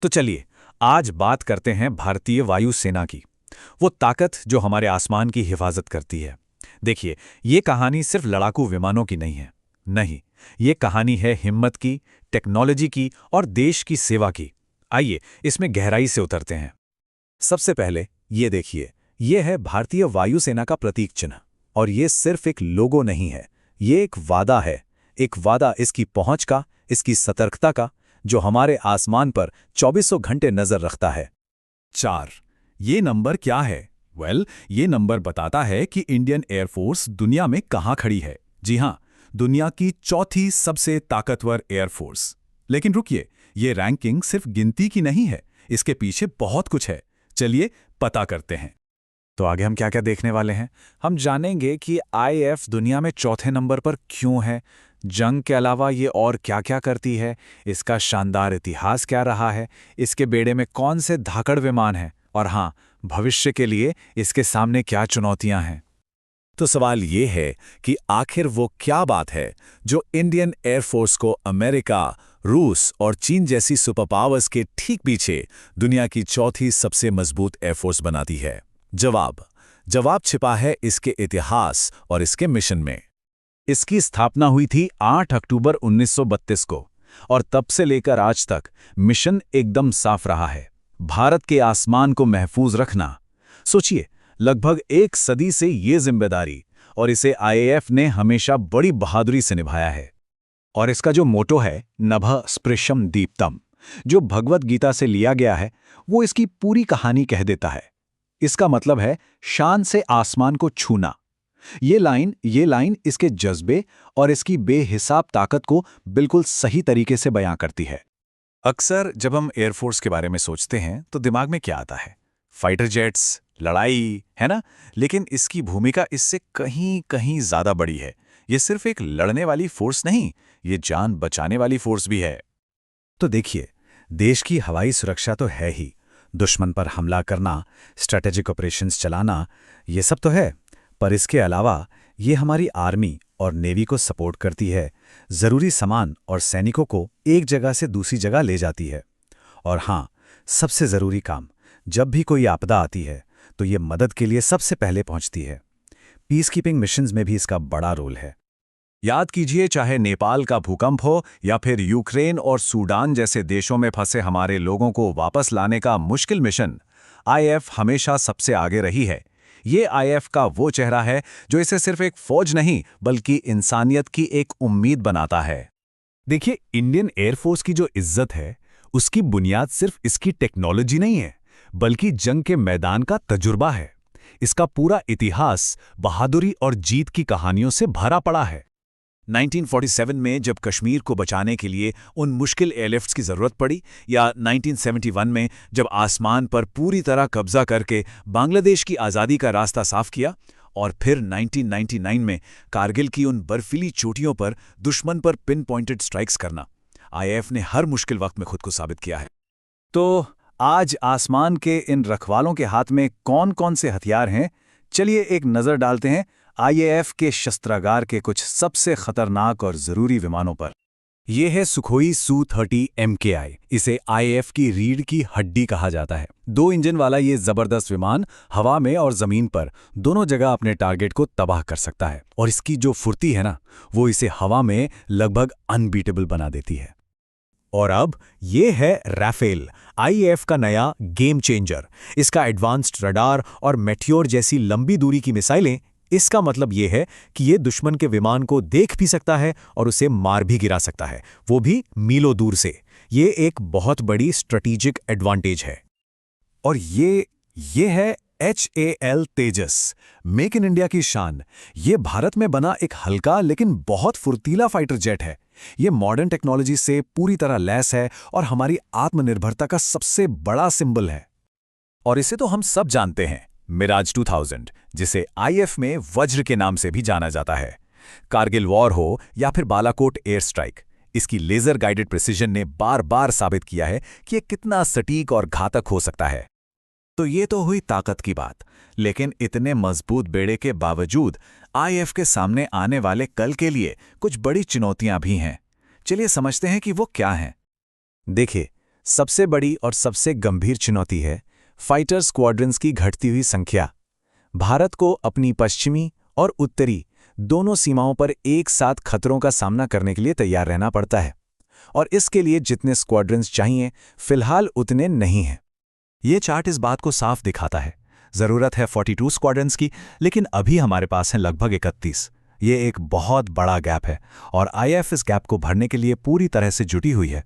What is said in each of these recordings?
तो चलिए आज बात करते हैं भारतीय वायुसेना की। वो ताकत जो हमारे आसमान की हिफाजत करती है। देखिए, ये कहानी सिर्फ लड़ाकू विमानों की नहीं है। नहीं, ये कहानी है हिम्मत की, टेक्नोलॉजी की और देश की सेवा की। आइए इसमें गहराई से उतरते हैं। सबसे पहले ये देखिए, ये है भारतीय वायुसेना का प्रतीक चिन्ह। और ये सिर्फ एक लोगो नहीं है, ये एक वादा है। एक वादा इसकी पहुंच का, इसकी सतर्कता का, जो हमारे आसमान पर चौबीसों घंटे नजर रखता है। 4। ये नंबर क्या है? ये नंबर बताता है कि इंडियन एयरफोर्स दुनिया में कहाँ खड़ी है। जी हाँ, दुनिया की चौथी सबसे ताकतवर एयरफोर्स। लेकिन रुकिए, ये रैंकिंग सिर्फ गिनती की नहीं है, इसके पीछे बहुत कुछ है। चलिए पता करते हैं। तो आगे हम क्या क्या देखने वाले हैं? हम जानेंगे कि आईएफ दुनिया में चौथे नंबर पर क्यों है, जंग के अलावा ये और क्या क्या करती है, इसका शानदार इतिहास क्या रहा है, इसके बेड़े में कौन से धाकड़ विमान हैं, और हाँ, भविष्य के लिए इसके सामने क्या चुनौतियां हैं। तो सवाल ये है कि आखिर वो क्या बात है जो इंडियन एयरफोर्स को अमेरिका, रूस और चीन जैसी सुपर पावर्स के ठीक पीछे दुनिया की चौथी सबसे मजबूत एयरफोर्स बनाती है? जवाब छिपा है इसके इतिहास और इसके मिशन में। इसकी स्थापना हुई थी 8 अक्टूबर 1932 को, और तब से लेकर आज तक मिशन एकदम साफ रहा है: भारत के आसमान को महफूज रखना। सोचिए, लगभग एक सदी से ये जिम्मेदारी, और इसे आईएएफ ने हमेशा बड़ी बहादुरी से निभाया है। और इसका जो मोटो है, नभः स्पृशम दीप्तम, जो भगवत गीता से लिया गया है, वो इसकी पूरी कहानी कह देता है। इसका मतलब है शान से आसमान को छूना। ये लाइन इसके जज्बे और इसकी बेहिसाब ताकत को बिल्कुल सही तरीके से बयां करती है। अक्सर जब हम एयरफोर्स के बारे में सोचते हैं तो दिमाग में क्या आता है? फाइटर जेट्स, लड़ाई, है ना? लेकिन इसकी भूमिका इससे कहीं कहीं ज्यादा बड़ी है। ये सिर्फ एक लड़ने वाली फोर्स नहीं, ये जान बचाने वाली फोर्स भी है। तो देखिए, देश की हवाई सुरक्षा तो है ही, दुश्मन पर हमला करना, स्ट्रैटेजिक ऑपरेशंस चलाना, ये सब तो है। पर इसके अलावा ये हमारी आर्मी और नेवी को सपोर्ट करती है, ज़रूरी सामान और सैनिकों को एक जगह से दूसरी जगह ले जाती है। और हाँ, सबसे ज़रूरी काम, जब भी कोई आपदा आती है तो ये मदद के लिए सबसे पहले पहुंचती है। पीस कीपिंग मिशंस में भी इसका बड़ा रोल है। याद कीजिए, चाहे नेपाल का भूकंप हो या फिर यूक्रेन और सूडान जैसे देशों में फंसे हमारे लोगों को वापस लाने का मुश्किल मिशन, आईएफ हमेशा सबसे आगे रही है। ये आईएफ का वो चेहरा है जो इसे सिर्फ एक फौज नहीं बल्कि इंसानियत की एक उम्मीद बनाता है। देखिए, इंडियन एयरफोर्स की जो इज्जत है, उसकी बुनियाद सिर्फ इसकी टेक्नोलॉजी नहीं है, बल्कि जंग के मैदान का तजुर्बा है। इसका पूरा इतिहास बहादुरी और जीत की कहानियों से भरा पड़ा है। 1947 में जब कश्मीर को बचाने के लिए उन मुश्किल एयरलिफ्ट्स की ज़रूरत पड़ी, या 1971 में जब आसमान पर पूरी तरह कब्जा करके बांग्लादेश की आज़ादी का रास्ता साफ किया, और फिर 1999 में कारगिल की उन बर्फीली चोटियों पर दुश्मन पर पिन पॉइंटेड स्ट्राइक्स करना, आईएएफ ने हर मुश्किल वक्त में खुद को साबित किया है। तो आज आसमान के इन रखवालों के हाथ में कौन कौन से हथियार हैं? चलिए एक नज़र डालते हैं आईएएफ के शस्त्रागार के कुछ सबसे खतरनाक और ज़रूरी विमानों पर। यह है सुखोई सू-30 MKI। इसे आईएएफ की रीढ़ की हड्डी कहा जाता है। 2 इंजन वाला ये ज़बरदस्त विमान हवा में और ज़मीन पर दोनों जगह अपने टारगेट को तबाह कर सकता है। और इसकी जो फुर्ती है ना, वो इसे हवा में लगभग अनबीटेबल बना देती है। और अब ये है राफेल, आईएएफ का नया गेम चेंजर। इसका एडवांस्ड रडार और मेटियोर जैसी लंबी दूरी की मिसाइलें, इसका मतलब ये है कि ये दुश्मन के विमान को देख भी सकता है और उसे मार भी गिरा सकता है, वो भी मीलों दूर से। ये एक बहुत बड़ी स्ट्रेटेजिक एडवांटेज है। और ये है HAL Tejas, make in India की शान। ये भारत में बना एक हल्का लेकिन बहुत फुर्तीला फाइटर जेट है। ये मॉडर्न टेक्नोलॉजी से पूरी तरह लैस है और हमारी आत्मनिर्भरता का सबसे बड़ा सिंबल है। और इसे तो हम सब जानते हैं, मिराज 2000, जिसे आईएएफ में वज्र के नाम से भी जाना जाता है। कारगिल वॉर हो या फिर बालाकोट एयर स्ट्राइक, इसकी लेजर गाइडेड प्रिसिजन ने बार बार साबित किया है कि ये कितना सटीक और घातक हो सकता है। तो ये तो हुई ताकत की बात, लेकिन इतने मजबूत बेड़े के बावजूद आईएएफ के सामने आने वाले कल के लिए कुछ बड़ी चुनौतियां भी हैं। चलिए समझते हैं कि वो क्या हैं। देखिए, सबसे बड़ी और सबसे गंभीर चुनौती है फाइटर स्क्वाड्रंस की घटती हुई संख्या। भारत को अपनी पश्चिमी और उत्तरी दोनों सीमाओं पर एक साथ खतरों का सामना करने के लिए तैयार रहना पड़ता है, और इसके लिए जितने स्क्वाड्रंस चाहिए फिलहाल उतने नहीं हैं। ये चार्ट इस बात को साफ दिखाता है। ज़रूरत है 42 स्क्वाड्रंस की, लेकिन अभी हमारे पास हैं लगभग 31। ये एक बहुत बड़ा गैप है और आईएएफ इस गैप को भरने के लिए पूरी तरह से जुटी हुई है।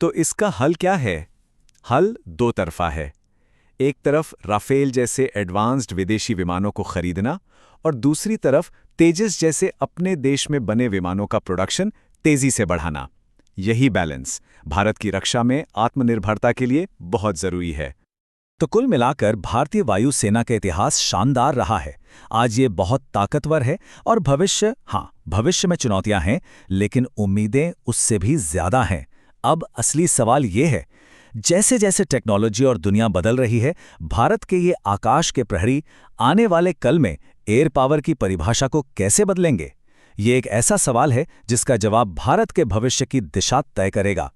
तो इसका हल क्या है? हल दो तरफा है। एक तरफ राफेल जैसे एडवांस्ड विदेशी विमानों को खरीदना और दूसरी तरफ तेजस जैसे अपने देश में बने विमानों का प्रोडक्शन तेजी से बढ़ाना। यही बैलेंस भारत की रक्षा में आत्मनिर्भरता के लिए बहुत जरूरी है। तो कुल मिलाकर भारतीय वायुसेना का इतिहास शानदार रहा है। आज ये बहुत ताकतवर है और भविष्य में चुनौतियां हैं, लेकिन उम्मीदें उससे भी ज्यादा हैं। अब असली सवाल ये है, जैसे जैसे टेक्नोलॉजी और दुनिया बदल रही है, भारत के ये आकाश के प्रहरी आने वाले कल में एयर पावर की परिभाषा को कैसे बदलेंगे? ये एक ऐसा सवाल है जिसका जवाब भारत के भविष्य की दिशा तय करेगा।